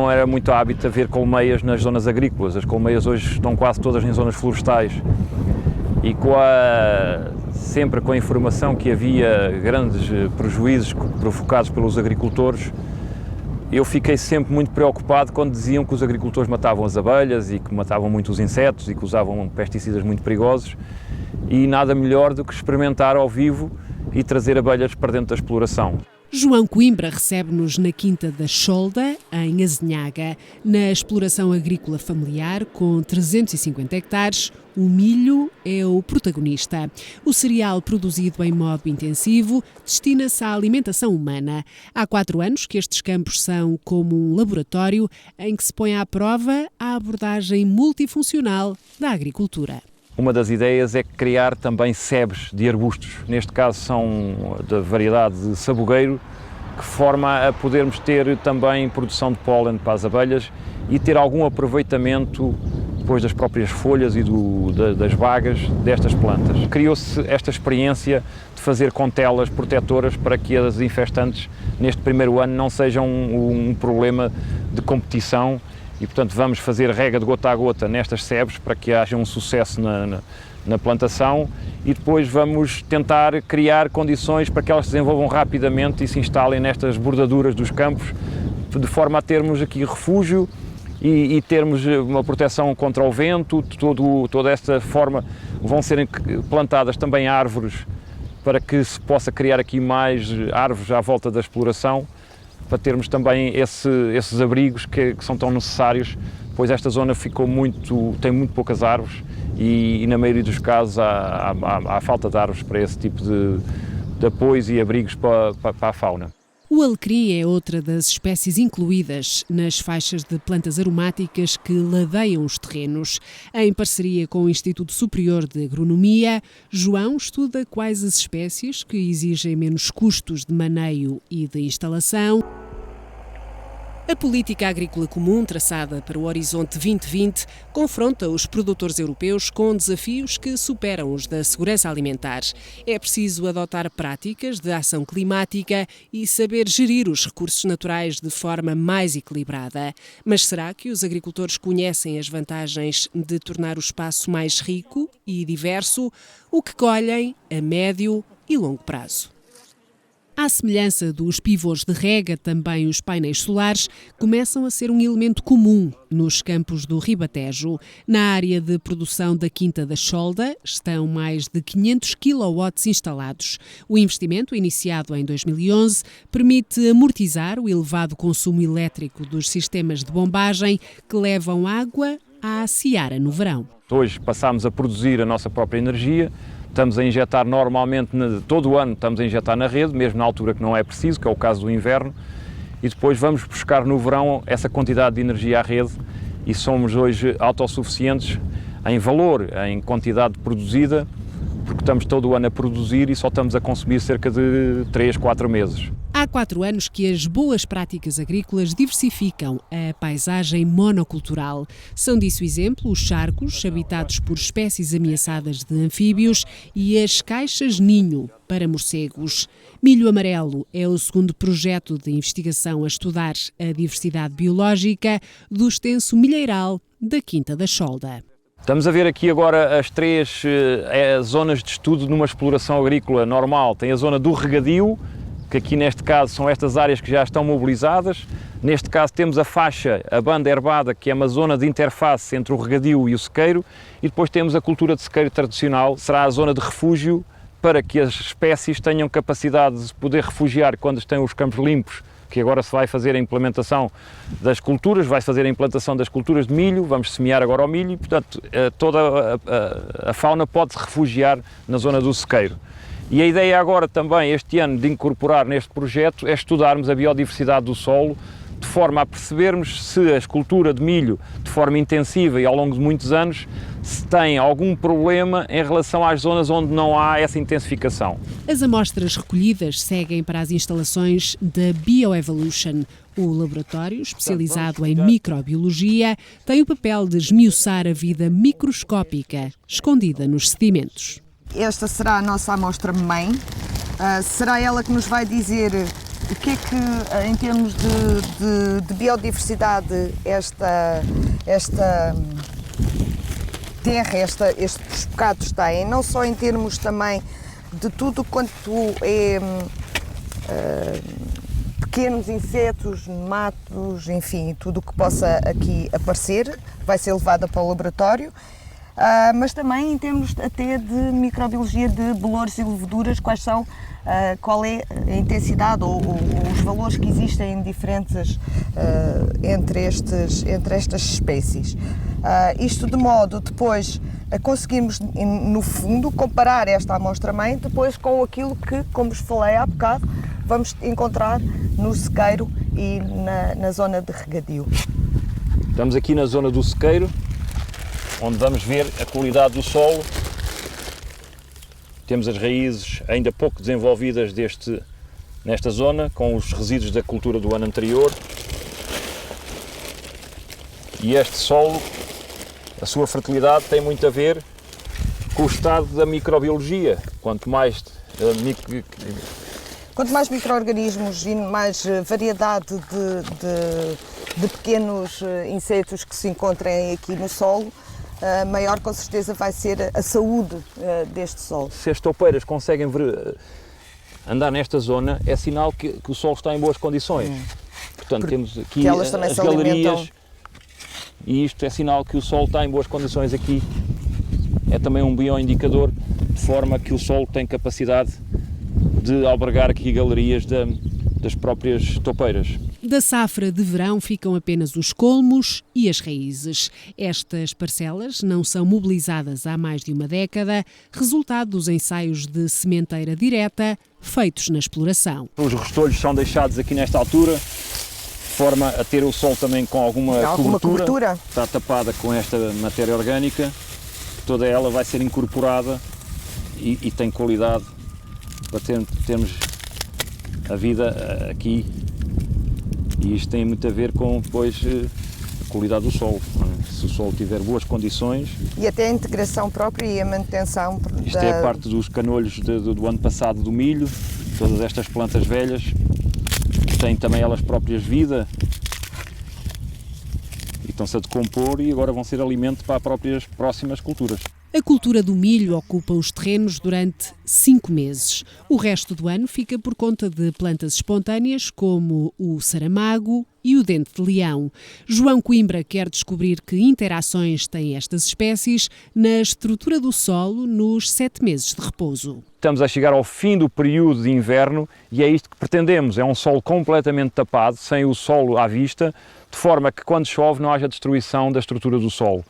não era muito hábito haver colmeias nas zonas agrícolas. As colmeias hoje estão quase todas em zonas florestais. E sempre com a informação que havia grandes prejuízos provocados pelos agricultores, eu fiquei sempre muito preocupado quando diziam que os agricultores matavam as abelhas e que matavam muito os insetos e que usavam pesticidas muito perigosos, e nada melhor do que experimentar ao vivo e trazer abelhas para dentro da exploração. João Coimbra recebe-nos na Quinta da Cholda, em Azinhaga. Na exploração agrícola familiar, com 350 hectares, o milho é o protagonista. O cereal produzido em modo intensivo destina-se à alimentação humana. Há 4 anos que estes campos são como um laboratório em que se põe à prova a abordagem multifuncional da agricultura. Uma das ideias é criar também sebes de arbustos, neste caso são da variedade de sabugueiro, que forma a podermos ter também produção de pólen para as abelhas e ter algum aproveitamento depois das próprias folhas e das bagas destas plantas. Criou-se esta experiência de fazer contelas protetoras para que as infestantes neste primeiro ano não sejam um problema de competição. E, portanto, vamos fazer rega de gota a gota nestas sebes para que haja um sucesso na plantação e depois vamos tentar criar condições para que elas se desenvolvam rapidamente e se instalem nestas bordaduras dos campos, de forma a termos aqui refúgio e termos uma proteção contra o vento. Toda esta forma vão ser plantadas também árvores para que se possa criar aqui mais árvores à volta da exploração, para termos também esses abrigos que são tão necessários, pois esta zona tem muito poucas árvores e na maioria dos casos há falta de árvores para esse tipo de apoios e abrigos para a fauna. O alecrim é outra das espécies incluídas nas faixas de plantas aromáticas que ladeiam os terrenos. Em parceria com o Instituto Superior de Agronomia, João estuda quais as espécies que exigem menos custos de maneio e de instalação. A política agrícola comum, traçada para o horizonte 2020, confronta os produtores europeus com desafios que superam os da segurança alimentar. É preciso adotar práticas de ação climática e saber gerir os recursos naturais de forma mais equilibrada. Mas será que os agricultores conhecem as vantagens de tornar o espaço mais rico e diverso, o que colhem a médio e longo prazo? À semelhança dos pivôs de rega, também os painéis solares começam a ser um elemento comum nos campos do Ribatejo. Na área de produção da Quinta da Cholda estão mais de 500 kW instalados. O investimento, iniciado em 2011, permite amortizar o elevado consumo elétrico dos sistemas de bombagem que levam água à seara no verão. Hoje passamos a produzir a nossa própria energia. Estamos a injetar normalmente, todo o ano estamos a injetar na rede, mesmo na altura que não é preciso, que é o caso do inverno, e depois vamos buscar no verão essa quantidade de energia à rede e somos hoje autossuficientes em valor, em quantidade produzida, porque estamos todo o ano a produzir e só estamos a consumir cerca de 3, 4 meses. Há 4 anos que as boas práticas agrícolas diversificam a paisagem monocultural. São disso exemplo os charcos, habitados por espécies ameaçadas de anfíbios, e as caixas ninho para morcegos. Milho Amarelo é o segundo projeto de investigação a estudar a diversidade biológica do extenso milheiral da Quinta da Cholda. Estamos a ver aqui agora as 3 zonas de estudo numa exploração agrícola normal. Tem a zona do regadio, que aqui neste caso são estas áreas que já estão mobilizadas. Neste caso temos a faixa, a banda herbada, que é uma zona de interface entre o regadio e o sequeiro, e depois temos a cultura de sequeiro tradicional, será a zona de refúgio para que as espécies tenham capacidade de se poder refugiar quando estão os campos limpos, que agora se vai fazer a implementação das culturas, vai-se fazer a implantação das culturas de milho, vamos semear agora o milho e, portanto, toda a fauna pode se refugiar na zona do sequeiro. E a ideia agora também, este ano, de incorporar neste projeto é estudarmos a biodiversidade do solo, de forma a percebermos se a cultura de milho, de forma intensiva e ao longo de muitos anos, se tem algum problema em relação às zonas onde não há essa intensificação. As amostras recolhidas seguem para as instalações da Bioevolution. O laboratório, especializado em microbiologia, tem o papel de esmiuçar a vida microscópica escondida nos sedimentos. Esta será a nossa amostra-mãe. Será ela que nos vai dizer O que é que, em termos de biodiversidade, esta terra, estes bocados têm? Não só em termos também de tudo quanto é pequenos insetos, matos, enfim, tudo o que possa aqui aparecer, vai ser levado para o laboratório. Mas também em termos até de microbiologia de bolores e leveduras, qual é a intensidade ou os valores que existem diferentes entre estas espécies. Isto de modo depois a conseguirmos, no fundo, comparar esta amostra-mãe depois com aquilo que, como vos falei há bocado, vamos encontrar no sequeiro e na zona de regadio. Estamos aqui na zona do sequeiro, onde vamos ver a qualidade do solo. Temos as raízes ainda pouco desenvolvidas nesta zona, com os resíduos da cultura do ano anterior. E este solo, a sua fertilidade tem muito a ver com o estado da microbiologia. Quanto mais micro-organismos e mais variedade de pequenos insetos que se encontrem aqui no solo, maior com certeza vai ser a saúde deste solo. Se as toupeiras conseguem andar nesta zona, é sinal que o solo está em boas condições. Portanto, temos aqui as galerias e isto é sinal que o solo está em boas condições aqui. É também um bioindicador, de forma que o solo tem capacidade de albergar aqui galerias das próprias toupeiras. Da safra de verão ficam apenas os colmos e as raízes. Estas parcelas não são mobilizadas há mais de uma década, resultado dos ensaios de sementeira direta feitos na exploração. Os restolhos são deixados aqui nesta altura, de forma a ter o solo também com alguma cobertura. Está tapada com esta matéria orgânica, toda ela vai ser incorporada e tem qualidade para termos a vida aqui. E isto tem muito a ver com depois a qualidade do solo. Se o solo tiver boas condições... E até a integração própria e a manutenção... Isto é a parte dos canolhos do ano passado do milho, todas estas plantas velhas, que têm também elas próprias vida e estão-se a decompor e agora vão ser alimento para as próximas culturas. A cultura do milho ocupa os terrenos durante 5 meses. O resto do ano fica por conta de plantas espontâneas como o saramago e o dente de leão. João Coimbra quer descobrir que interações têm estas espécies na estrutura do solo nos 7 meses de repouso. Estamos a chegar ao fim do período de inverno e é isto que pretendemos. É um solo completamente tapado, sem o solo à vista, de forma que quando chove não haja destruição da estrutura do solo.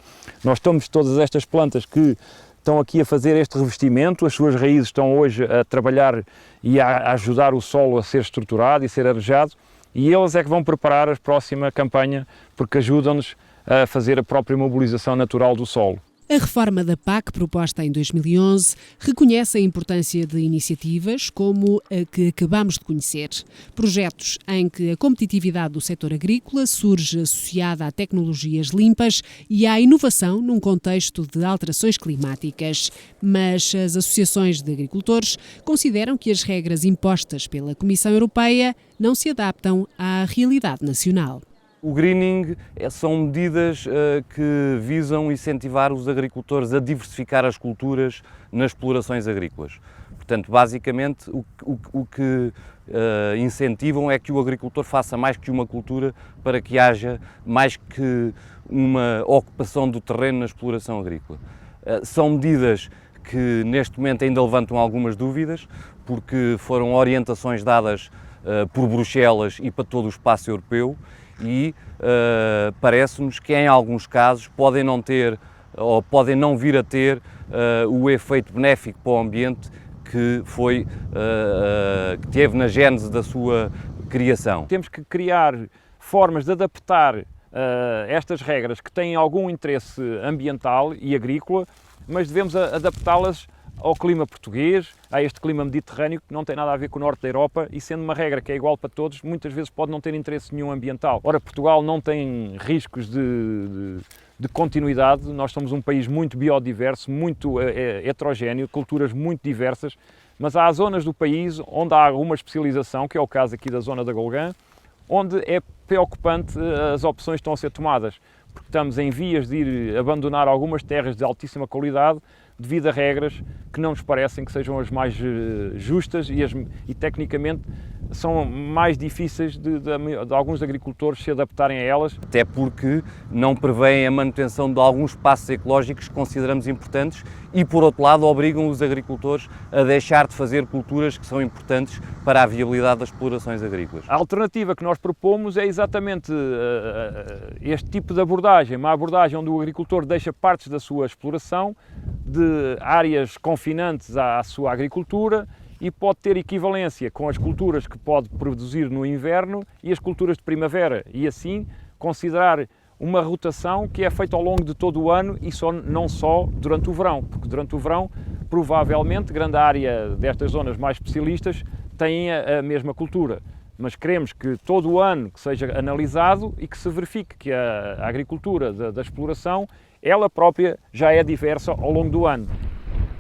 Nós temos todas estas plantas que estão aqui a fazer este revestimento, as suas raízes estão hoje a trabalhar e a ajudar o solo a ser estruturado e ser arejado, e eles é que vão preparar a próxima campanha, porque ajudam-nos a fazer a própria mobilização natural do solo. A reforma da PAC, proposta em 2011, reconhece a importância de iniciativas como a que acabamos de conhecer. Projetos em que a competitividade do setor agrícola surge associada a tecnologias limpas e à inovação num contexto de alterações climáticas. Mas as associações de agricultores consideram que as regras impostas pela Comissão Europeia não se adaptam à realidade nacional. O greening são medidas que visam incentivar os agricultores a diversificar as culturas nas explorações agrícolas. Portanto, basicamente, o que incentivam é que o agricultor faça mais que uma cultura para que haja mais que uma ocupação do terreno na exploração agrícola. São medidas que neste momento ainda levantam algumas dúvidas, porque foram orientações dadas por Bruxelas e para todo o espaço europeu, e parece-nos que em alguns casos podem não ter ou podem não vir a ter o efeito benéfico para o ambiente que teve na gênese da sua criação. Temos que criar formas de adaptar estas regras que têm algum interesse ambiental e agrícola, mas devemos adaptá-las ao clima português, a este clima mediterrâneo que não tem nada a ver com o norte da Europa, e sendo uma regra que é igual para todos, muitas vezes pode não ter interesse nenhum ambiental. Ora, Portugal não tem riscos de continuidade, nós somos um país muito biodiverso, muito heterogéneo, culturas muito diversas, Mas há zonas do país onde há alguma especialização, que é o caso aqui da zona da Golgã, onde é preocupante as opções que estão a ser tomadas, porque estamos em vias de ir abandonar algumas terras de altíssima qualidade devido a regras que não nos parecem que sejam as mais justas e tecnicamente são mais difíceis de alguns agricultores se adaptarem a elas. Até porque não prevêem a manutenção de alguns espaços ecológicos que consideramos importantes e, por outro lado, obrigam os agricultores a deixar de fazer culturas que são importantes para a viabilidade das explorações agrícolas. A alternativa que nós propomos é exatamente este tipo de abordagem, uma abordagem onde o agricultor deixa partes da sua exploração de áreas confinantes à sua agricultura e pode ter equivalência com as culturas que pode produzir no inverno e as culturas de primavera e assim considerar uma rotação que é feita ao longo de todo o ano e não só durante o verão, porque durante o verão provavelmente grande área destas zonas mais especialistas têm a mesma cultura. Mas queremos que todo o ano que seja analisado e que se verifique que a agricultura da exploração, ela própria já é diversa ao longo do ano.